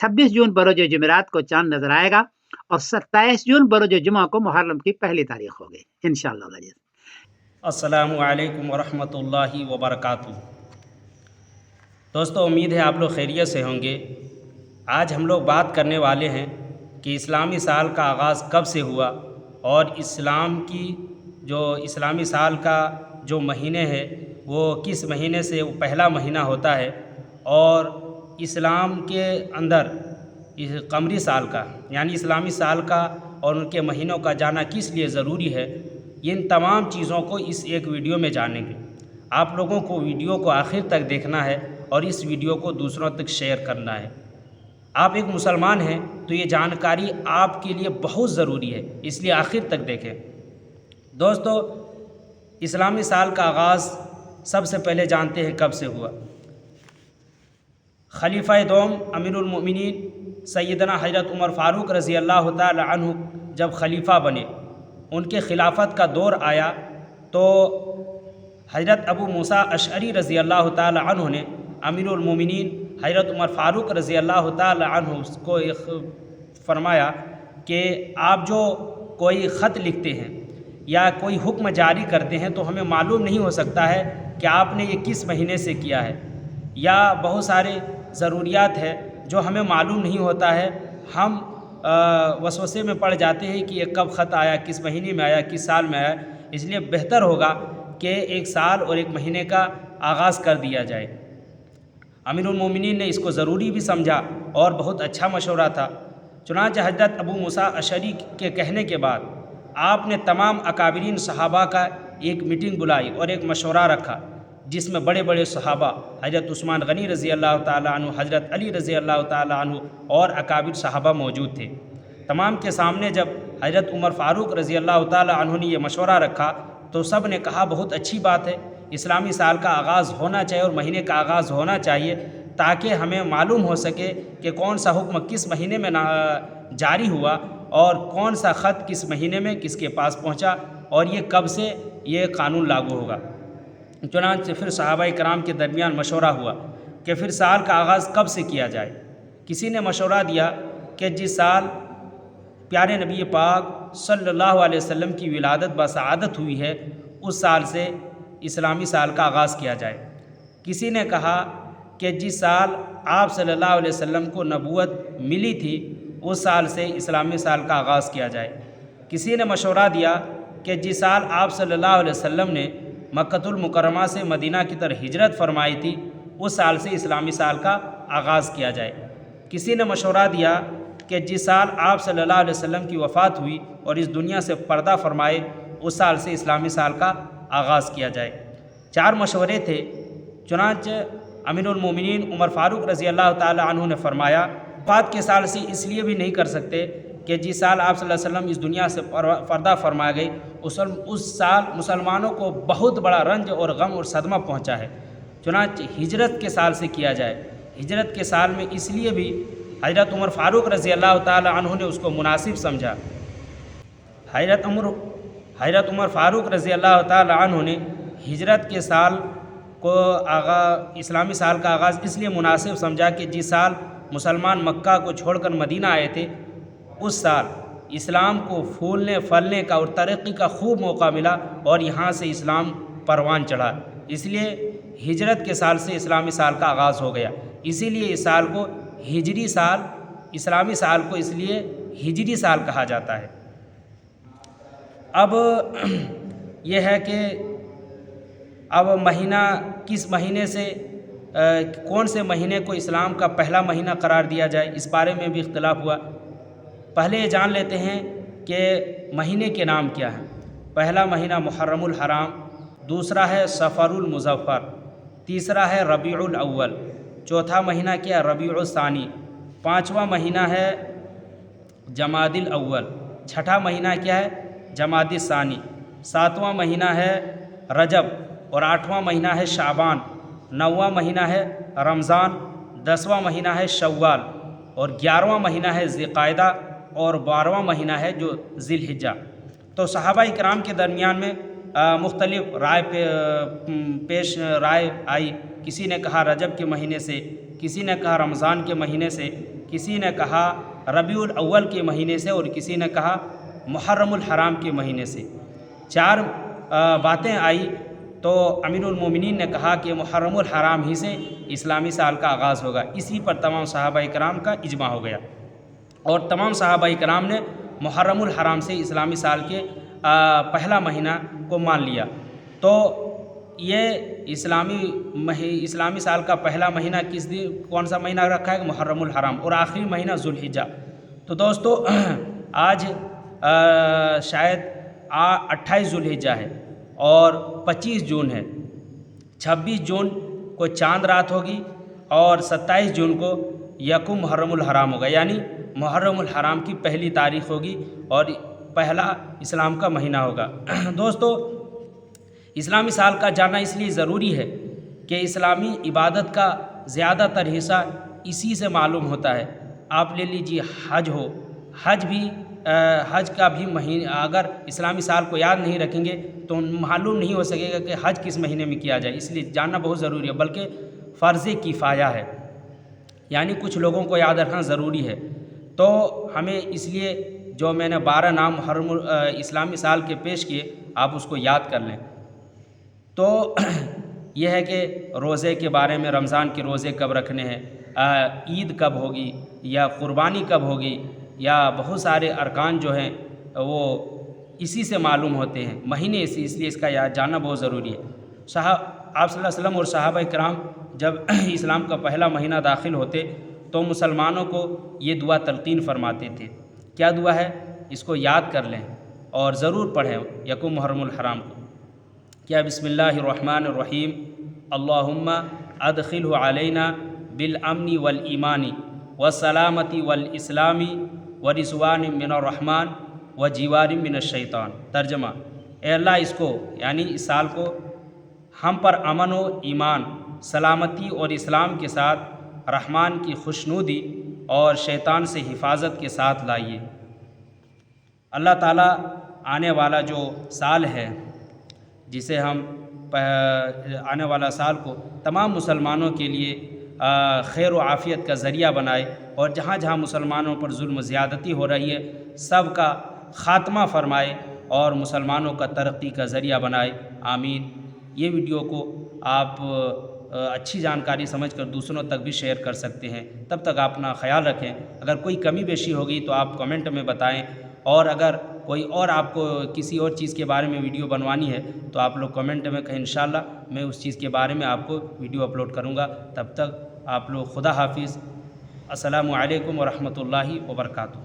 26 जून बरोज जुमेरात को चांद नजर आएगा और 27 जून बरोज जुमा को मुहर्रम की पहली तारीख होगी इंशाअल्लाह। अस्सलामु अलैकुम वरहमतुल्लाहि वबरकातुहू। दोस्तों, उम्मीद है आप लोग खैरियत से होंगे। आज हम लोग बात करने वाले हैं कि इस्लामी साल का आगाज़ कब से हुआ और इस्लामी साल का जो महीने है वो किस महीने से वो पहला महीना होता है, और इस्लाम के अंदर इस कमरी साल का यानी इस्लामी साल का और उनके महीनों का जाना किस लिए ज़रूरी है, इन तमाम चीज़ों को इस एक वीडियो में जानेंगे। आप लोगों को वीडियो को आखिर तक देखना है और इस वीडियो को दूसरों तक शेयर करना है। आप एक मुसलमान हैं तो ये जानकारी आपके लिए बहुत ज़रूरी है, इसलिए आखिर तक देखें। दोस्तों, इस्लामी साल का आगाज़ सबसे पहले जानते हैं कब से हुआ। खलीफा दोम अमीरुल मोमिनीन सैयदना हज़रत उमर फ़ारूक रज़ी अल्लाह ताला अन्हु जब खलीफा बने, उनके खिलाफत का दौर आया तो हज़रत अबू मूसा अशअरी रज़ी अल्लाह ताला अन्हु ने अमीरुल मोमिनीन हज़रत उमर फ़ारूक रज़ी अल्लाह ताला अन्हु को फरमाया कि आप जो कोई ख़त लिखते हैं या कोई हुक्म जारी करते हैं तो हमें मालूम नहीं हो सकता है कि आपने ये किस महीने से किया है, या बहुत सारे ज़रूरियात है जो हमें मालूम नहीं होता है। हम वसवसे में पड़ जाते हैं कि ये कब ख़त आया, किस महीने में आया, किस साल में आया। इसलिए बेहतर होगा कि एक साल और एक महीने का आगाज़ कर दिया जाए। अमीरुल मोमिनीन ने इसको ज़रूरी भी समझा और बहुत अच्छा मशवरा था। चुनांचे हज़रत अबू मूसा अशअरी के कहने के बाद आपने तमाम अकाबिरीन सहाबा का एक मीटिंग बुलाई और एक मशवरा रखा, जिसमें बड़े बड़े सहाबा हज़रत उस्मान गनी रज़ी अल्लाह ताला अन्हु, हज़रत अली रज़ी अल्लाह ताला अन्हु और अकाबिर सहाबा मौजूद थे। तमाम के सामने जब हज़रत उमर फ़ारूक रज़ी अल्लाह ताला अन्हु ने ये मशवरा रखा तो सब ने कहा बहुत अच्छी बात है, इस्लामी साल का आगाज़ होना चाहिए और महीने का आगाज़ होना चाहिए, ताकि हमें मालूम हो सके कि कौन सा हुक्म किस महीने में जारी हुआ और कौन सा ख़त किस महीने में किसके पास पहुंचा और ये कब से ये कानून लागू होगा। चुनांचे फिर सहाबाए कराम के दरमियान मशवरा हुआ कि फिर साल का आगाज़ कब से किया जाए। किसी ने मशवरा दिया कि जिस साल प्यारे नबी पाक सल्लल्लाहु अलैहि वसल्लम की विलादत बसआदत हुई है उस साल से इस्लामी साल का आगाज़ किया जाए। किसी ने कहा कि जिस साल आप सल्लल्लाहु अलैहि वसल्लम को नबूवत मिली थी उस साल से इस्लामी साल का आगाज़ किया जाए। किसी ने मशवरा दिया कि जिस साल आप सल्लल्लाहु अलैहि वसल्लम ने मक्कतुल मुकर्रमा से मदीना की तरफ हिजरत फरमाई थी उस साल से इस्लामी साल का आगाज़ किया जाए। किसी ने मशवरा दिया कि जिस साल आप सल्लल्लाहु अलैहि वसल्लम की वफ़ात हुई और इस दुनिया से पर्दा फरमाए उस साल से इस्लामी साल का आगाज़ किया जाए। 4 मशवरे थे। चुनांचे अमीरुल मोमिनीन उमर फ़ारूक रज़ी अल्लाह ताला अन्हु ने फरमाया वफ़ात के साल से इसलिए भी नहीं कर सकते कि जिस साल आप सल्लल्लाहु अलैहि वसल्लम इस दुनिया से पर्दा फरमा गई उस साल मुसलमानों को बहुत बड़ा रंज और गम और सदमा पहुंचा है। चुनांचे हिजरत के साल से किया जाए। हिजरत के साल में इसलिए भी हज़रत उमर फ़ारूक रज़ी अल्लाह ताला अन्हु ने उसको मुनासिब समझा। हज़रत उमर फ़ारूक रज़ी अल्लाह ताला अन्हु ने हिजरत के साल को इस्लामी साल का आगाज़ इसलिए मुनासिब समझा कि जिस साल मुसलमान मक्का को छोड़कर मदीना आए थे उस साल इस्लाम को फूलने फलने का और तरक्की का खूब मौका मिला और यहाँ से इस्लाम परवान चढ़ा। इसलिए हिजरत के साल से इस्लामी साल का आगाज़ हो गया। इसीलिए इस साल को हिजरी साल, इस्लामी साल को इसलिए हिजरी साल कहा जाता है। अब यह है कि अब महीना किस महीने से कौन से महीने को इस्लाम का पहला महीना करार दिया जाए, इस बारे में भी इख्तिलाफ हुआ। पहले ये जान लेते हैं कि महीने के नाम क्या हैं। पहला महीना मुहर्रमुल हराम, दूसरा है सफ़रुल मुज़फ़्फ़र, तीसरा है रबीउल अव्वल, चौथा महीना क्या है रबीउल सानी, पाँचवा महीना है जमादिल अव्वल, छठा महीना क्या है जमादिल सानी, सातवां महीना है रजब और आठवां महीना है शाबान, नौवां महीना है रमज़ान, 10वां महीना है शव्वाल और 11वां महीना है ज़िलक़ाइदा और 12वां महीना है जो ज़िलहिज्जा। तो सहाबाए किराम के दरमियान में मुख्तलिफ राय आई। किसी ने कहा रजब के महीने से, किसी ने कहा रमज़ान के महीने से, کسی نے کہا ربیع الاول کے مہینے سے اور کسی نے کہا محرم الحرام کے مہینے سے۔ 4 باتیں آئی تو امیر المومنین نے کہا کہ محرم الحرام ہی سے اسلامی سال کا آغاز ہوگا۔ اسی پر تمام صحابہ کرام کا اجماع ہو گیا اور تمام صحابہ کرام نے محرم الحرام سے اسلامی سال کے پہلا مہینہ کو مان لیا۔ تو یہ اسلامی سال کا پہلا مہینہ کون سا مہینہ رکھا ہے؟ محرم الحرام، اور آخری مہینہ ذوالحجہ۔ تو دوستو آج شاید 28 ذوالحجہ ہے اور 25 جون ہے۔ 26 جون کو چاند رات ہوگی اور 27 جون کو یکم محرم الحرام ہوگا، یعنی محرم الحرام کی پہلی تاریخ ہوگی اور پہلا اسلام کا مہینہ ہوگا۔ دوستو اسلامی سال کا جاننا اس لیے ضروری ہے کہ اسلامی عبادت کا زیادہ تر حصہ اسی سے معلوم ہوتا ہے۔ آپ لے لیجیے حج ہو، حج کا بھی مہینہ اگر اسلامی سال کو یاد نہیں رکھیں گے تو معلوم نہیں ہو سکے گا کہ حج کس مہینے میں کیا جائے، اس لیے جاننا بہت ضروری ہے، بلکہ فرض کفایہ ہے، یعنی کچھ لوگوں کو یاد رکھنا ضروری ہے۔ تو ہمیں اس لیے جو میں نے 12 نام اسلامی سال کے پیش کیے آپ اس کو یاد کر لیں۔ تو یہ ہے کہ روزے کے بارے میں، رمضان کے روزے کب رکھنے ہیں، عید کب ہوگی یا قربانی کب ہوگی، یا بہت سارے ارکان جو ہیں وہ اسی سے معلوم ہوتے ہیں، مہینے سے، اس لیے اس کا یاد جاننا بہت ضروری ہے۔ آپ صلی اللہ علیہ وسلم اور صحابہ کرام جب اسلام کا پہلا مہینہ داخل ہوتے تو مسلمانوں کو یہ دعا تلقین فرماتے تھے۔ کیا دعا ہے؟ اس کو یاد کر لیں اور ضرور پڑھیں یکم محرم الحرام کو۔ کیا؟ بسم اللہ الرحمن الرحیم، اللہم ادخلہ علینا بالامن والایمان والسلامتی والاسلامی ورضوان من الرحمن وجوار من الشیطان۔ ترجمہ: اے اللہ اس کو یعنی اس سال کو ہم پر امن و ایمان، سلامتی اور اسلام کے ساتھ رحمان کی خوشنودی اور شیطان سے حفاظت کے ساتھ لائیے۔ اللہ تعالیٰ آنے والا جو سال ہے جسے ہم آنے والا سال کو تمام مسلمانوں کے لیے خیر و عافیت کا ذریعہ بنائے، اور جہاں جہاں مسلمانوں پر ظلم و زیادتی ہو رہی ہے سب کا خاتمہ فرمائے اور مسلمانوں کا ترقی کا ذریعہ بنائے، آمین۔ یہ ویڈیو کو آپ اچھی جانکاری سمجھ کر دوسروں تک بھی شیئر کر سکتے ہیں۔ تب تک آپ اپنا خیال رکھیں۔ اگر کوئی کمی بیشی ہوگی تو آپ کمنٹ میں بتائیں، اور اگر کوئی اور آپ کو کسی اور چیز کے بارے میں ویڈیو بنوانی ہے تو آپ لوگ کمنٹ میں کہیں، انشاءاللہ میں اس چیز کے بارے میں آپ کو ویڈیو اپلوڈ کروں گا۔ تب تک آپ لوگ خدا حافظ، السلام علیکم ورحمۃ اللہ وبرکاتہ۔